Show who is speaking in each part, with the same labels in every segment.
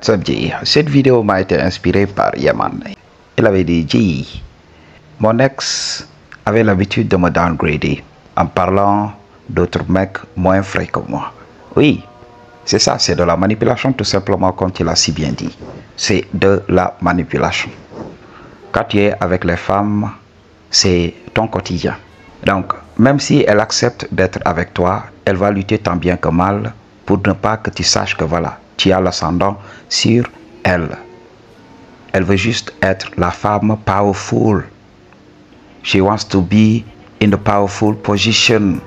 Speaker 1: Sabji, cette vidéo m'a été inspirée par Yaman. Il avait dit, mon ex avait l'habitude de me downgrader en parlant d'autres mecs moins frais que moi. Oui, c'est ça, c'est de la manipulation tout simplement comme tu l'as si bien dit. C'est de la manipulation. Quand tu es avec les femmes, c'est ton quotidien. Donc, même si elle accepte d'être avec toi, elle va lutter tant bien que mal pour ne pas que tu saches que voilà, tu as l'ascendant sur elle. Elle veut juste être la femme powerful. She wants to be in the powerful position.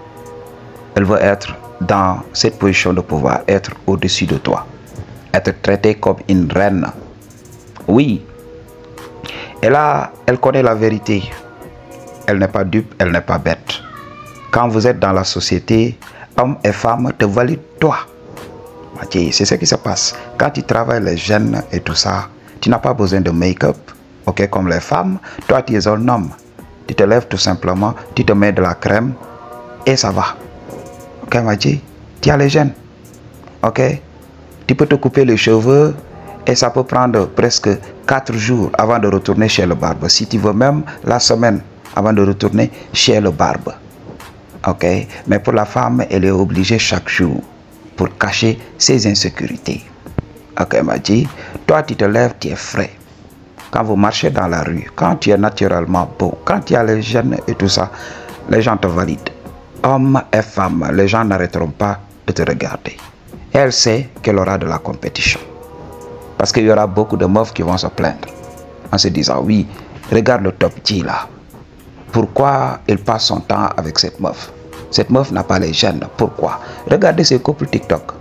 Speaker 1: Elle veut être dans cette position de pouvoir, être au-dessus de toi, être traitée comme une reine. Oui, elle connaît la vérité. Elle n'est pas dupe, elle n'est pas bête. Quand vous êtes dans la société, hommes et femmes te valident toi. C'est ce qui se passe. Quand tu travailles les gènes et tout ça, tu n'as pas besoin de make-up, ok, comme les femmes. Toi, tu es un homme. Tu te lèves tout simplement, tu te mets de la crème et ça va. Ok, Madji, tu as les gènes. Ok, tu peux te couper les cheveux et ça peut prendre presque 4 jours avant de retourner chez le barbe. Si tu veux même la semaine avant de retourner chez le barbe. Ok, mais pour la femme, elle est obligée chaque jour pour cacher ses insécurités. Ok, Madji, toi tu te lèves, tu es frais. Quand vous marchez dans la rue, quand tu es naturellement beau, quand tu as les gènes et tout ça, les gens te valident. Hommes et femmes, les gens n'arrêteront pas de te regarder. Elle sait qu'elle aura de la compétition. Parce qu'il y aura beaucoup de meufs qui vont se plaindre en se disant, oui, regarde le top G là. Pourquoi il passe son temps avec cette meuf? Cette meuf n'a pas les gènes. Pourquoi? Regardez ces couples TikTok.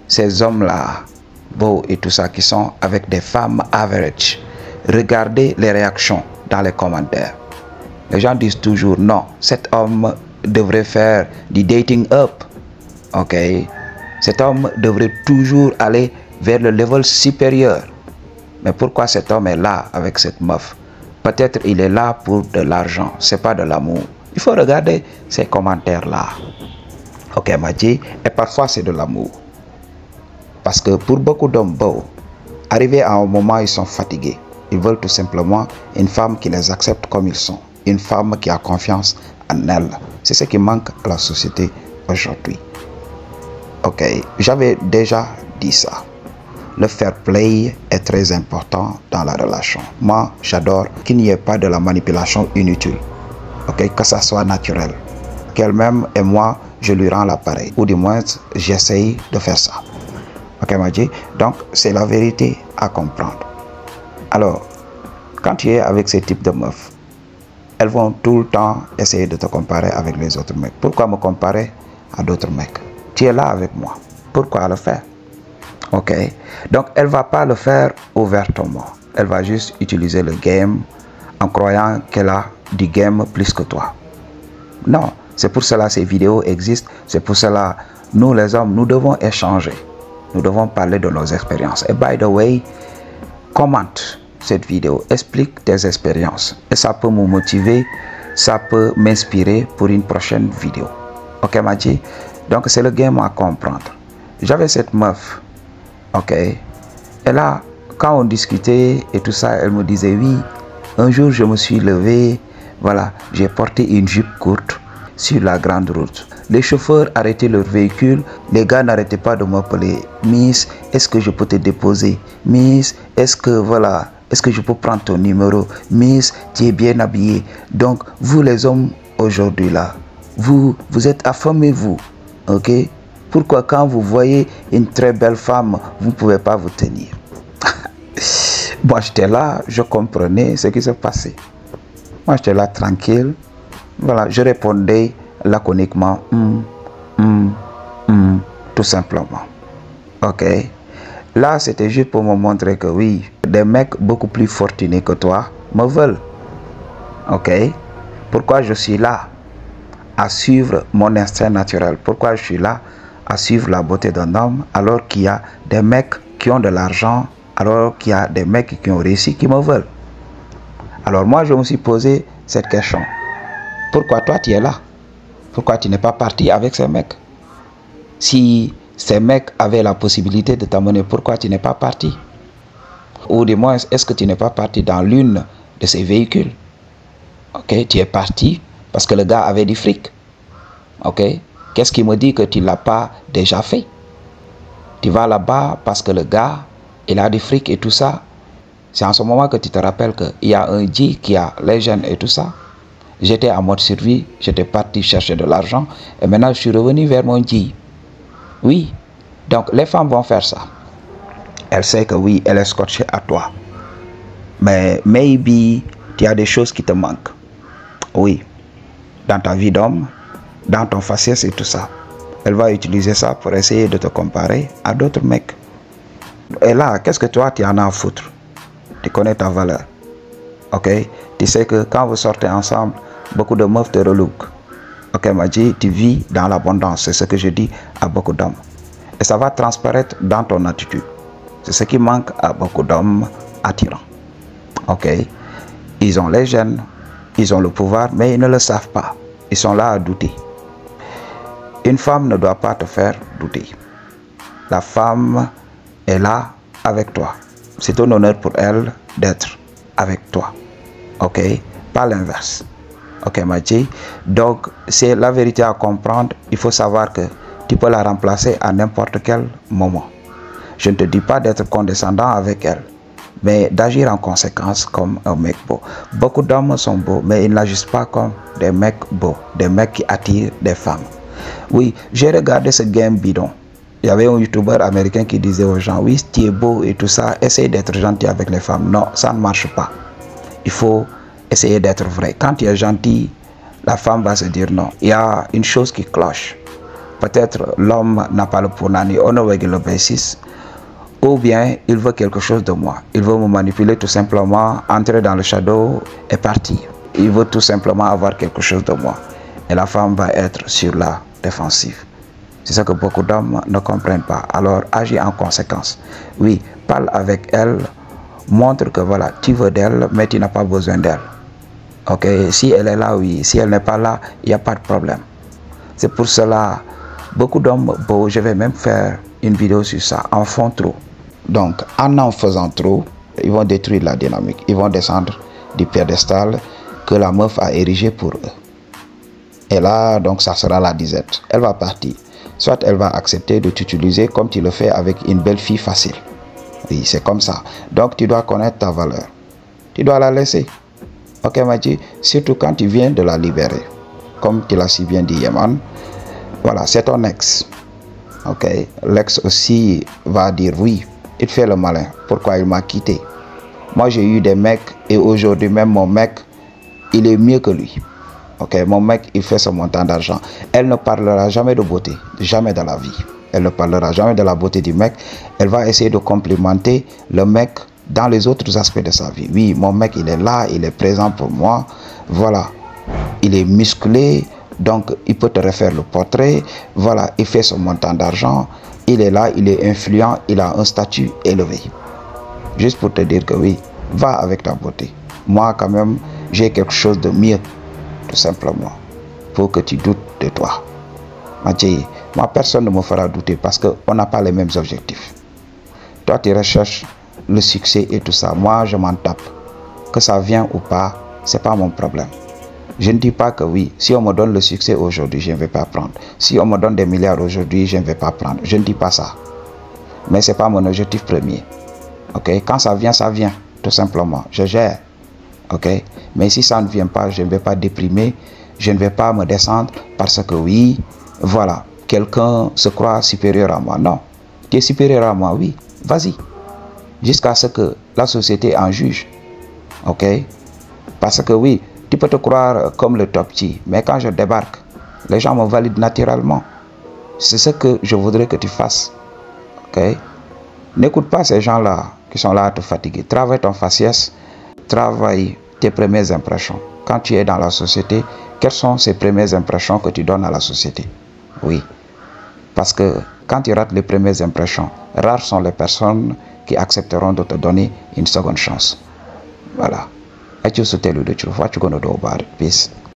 Speaker 1: Ces hommes-là, beaux et tout ça, qui sont avec des femmes average. Regardez les réactions dans les commentaires. Les gens disent toujours, non, cet homme devrait faire du dating up. Ok? Cet homme devrait toujours aller vers le level supérieur. Mais pourquoi cet homme est là avec cette meuf? Peut-être il est là pour de l'argent, c'est pas de l'amour. Il faut regarder ces commentaires-là. Ok, Madji, et parfois c'est de l'amour. Parce que pour beaucoup d'hommes beaux, arrivé à un moment, ils sont fatigués. Ils veulent tout simplement une femme qui les accepte comme ils sont. Une femme qui a confiance en elle. C'est ce qui manque à la société aujourd'hui. Ok, j'avais déjà dit ça. Le fair play est très important dans la relation. Moi, j'adore qu'il n'y ait pas de la manipulation inutile. Ok, que ça soit naturel. Qu'elle m'aime et moi, je lui rends l'appareil. Ou du moins, j'essaye de faire ça. Ok, Madji? Donc, c'est la vérité à comprendre. Alors, quand tu es avec ce type de meufs, elles vont tout le temps essayer de te comparer avec les autres mecs. Pourquoi me comparer à d'autres mecs? Tu es là avec moi. Pourquoi le faire? Ok, donc elle ne va pas le faire ouvertement. Elle va juste utiliser le game en croyant qu'elle a du game plus que toi. Non, c'est pour cela que ces vidéos existent. C'est pour cela, nous les hommes, nous devons échanger. Nous devons parler de nos expériences. Et by the way, commente cette vidéo, explique tes expériences. Et ça peut me motiver, ça peut m'inspirer pour une prochaine vidéo. Ok, Madji? Donc c'est le game à comprendre. J'avais cette meuf. Ok. Et là, quand on discutait et tout ça, elle me disait, oui, un jour je me suis levé, voilà, j'ai porté une jupe courte sur la grande route. Les chauffeurs arrêtaient leur véhicule, les gars n'arrêtaient pas de m'appeler, Miss, est-ce que je peux te déposer? Miss, est-ce que, voilà, est-ce que je peux prendre ton numéro? Miss, tu es bien habillé. Donc, vous les hommes, aujourd'hui là, vous êtes affamés, vous, ok? Pourquoi quand vous voyez une très belle femme, vous ne pouvez pas vous tenir? Moi, j'étais là, je comprenais ce qui se passait. Moi, j'étais là tranquille. Voilà, je répondais laconiquement, tout simplement. Ok. Là, c'était juste pour me montrer que oui, des mecs beaucoup plus fortunés que toi me veulent. Ok. Pourquoi je suis là à suivre mon instinct naturel? Pourquoi je suis là à suivre la beauté d'un homme alors qu'il y a des mecs qui ont de l'argent, alors qu'il y a des mecs qui ont réussi, qui me veulent? Alors moi, je me suis posé cette question. Pourquoi toi, tu es là? Pourquoi tu n'es pas parti avec ces mecs? Si ces mecs avaient la possibilité de t'amener, pourquoi tu n'es pas parti? Ou du moins, est-ce que tu n'es pas parti dans l'une de ces véhicules? Ok, tu es parti parce que le gars avait du fric. Ok, qu'est-ce qui me dit que tu ne l'as pas déjà fait? Tu vas là-bas parce que le gars, il a du fric et tout ça. C'est en ce moment que tu te rappelles qu'il y a un G qui a les jeunes et tout ça. J'étais en mode survie, j'étais parti chercher de l'argent et maintenant je suis revenu vers mon G. Oui, donc les femmes vont faire ça. Elle sait que oui, elle est scotchée à toi. Mais maybe, tu as des choses qui te manquent. Oui, dans ta vie d'homme, dans ton faciès et tout ça. Elle va utiliser ça pour essayer de te comparer à d'autres mecs. Et là, qu'est-ce que toi, tu en as à foutre? Tu connais ta valeur. Ok? Tu sais que quand vous sortez ensemble, beaucoup de meufs te relookent. Ok, Madji, tu vis dans l'abondance. C'est ce que je dis à beaucoup d'hommes. Et ça va transparaître dans ton attitude. C'est ce qui manque à beaucoup d'hommes attirants. Ok? Ils ont les gènes, ils ont le pouvoir, mais ils ne le savent pas. Ils sont là à douter. Une femme ne doit pas te faire douter. La femme est là avec toi. C'est un honneur pour elle d'être avec toi. Ok? Pas l'inverse. Ok, Madji? Donc, c'est la vérité à comprendre. Il faut savoir que tu peux la remplacer à n'importe quel moment. Je ne te dis pas d'être condescendant avec elle, mais d'agir en conséquence comme un mec beau. Beaucoup d'hommes sont beaux, mais ils n'agissent pas comme des mecs beaux, des mecs qui attirent des femmes. Oui, j'ai regardé ce game bidon. Il y avait un youtubeur américain qui disait aux gens, oui, tu es beau et tout ça, essaye d'être gentil avec les femmes. Non, ça ne marche pas. Il faut essayer d'être vrai. Quand tu es gentil, la femme va se dire non. Il y a une chose qui cloche. Peut-être l'homme n'a pas le punani on a le basis, ou bien il veut quelque chose de moi. Il veut me manipuler tout simplement, entrer dans le shadow et partir. Il veut tout simplement avoir quelque chose de moi. Et la femme va être sur la défensive. C'est ce que beaucoup d'hommes ne comprennent pas. Alors agis en conséquence. Oui, parle avec elle, montre que voilà, tu veux d'elle, mais tu n'as pas besoin d'elle. Ok, si elle est là, oui. Si elle n'est pas là, il n'y a pas de problème. C'est pour cela, beaucoup d'hommes beaux, je vais même faire une vidéo sur ça, en font trop. Donc, en faisant trop, ils vont détruire la dynamique. Ils vont descendre du piédestal que la meuf a érigé pour eux. Et là, donc, ça sera la disette. Elle va partir. Soit elle va accepter de t'utiliser comme tu le fais avec une belle fille facile. Oui, c'est comme ça. Donc, tu dois connaître ta valeur. Tu dois la laisser. Ok, Madji, surtout quand tu viens de la libérer. Comme tu l'as si bien dit, Yaman. Voilà, c'est ton ex. Ok, l'ex aussi va dire oui, il fait le malin. Pourquoi il m'a quitté? Moi, j'ai eu des mecs et aujourd'hui même mon mec, il est mieux que lui. Ok, mon mec, il fait son montant d'argent. Elle ne parlera jamais de beauté, jamais de la vie. Elle ne parlera jamais de la beauté du mec. Elle va essayer de complimenter le mec dans les autres aspects de sa vie. Oui, mon mec, il est là, il est présent pour moi. Voilà, il est musclé, donc il peut te refaire le portrait. Voilà, il fait son montant d'argent. Il est là, il est influent, il a un statut élevé. Juste pour te dire que oui, va avec ta beauté. Moi, quand même, j'ai quelque chose de mieux. Tout simplement, pour que tu doutes de toi. Madji, moi personne ne me fera douter parce qu'on n'a pas les mêmes objectifs. Toi tu recherches le succès et tout ça, moi je m'en tape. Que ça vient ou pas, c'est pas mon problème. Je ne dis pas que oui, si on me donne le succès aujourd'hui, je ne vais pas prendre. Si on me donne des milliards aujourd'hui, je ne vais pas prendre. Je ne dis pas ça. Mais ce n'est pas mon objectif premier. Ok, quand ça vient, tout simplement. Je gère. Ok, mais si ça ne vient pas, je ne vais pas déprimer, je ne vais pas me descendre parce que oui, voilà, quelqu'un se croit supérieur à moi. Non, tu es supérieur à moi, oui, vas-y, jusqu'à ce que la société en juge. Ok, parce que oui, tu peux te croire comme le top G, mais quand je débarque, les gens me valident naturellement. C'est ce que je voudrais que tu fasses. Ok, n'écoute pas ces gens-là qui sont là à te fatiguer. Travaille ton faciès. Travaille tes premières impressions. Quand tu es dans la société, quelles sont ces premières impressions que tu donnes à la société? Oui, parce que quand tu rates les premières impressions, rares sont les personnes qui accepteront de te donner une seconde chance. Voilà. What you going to do about it? Peace.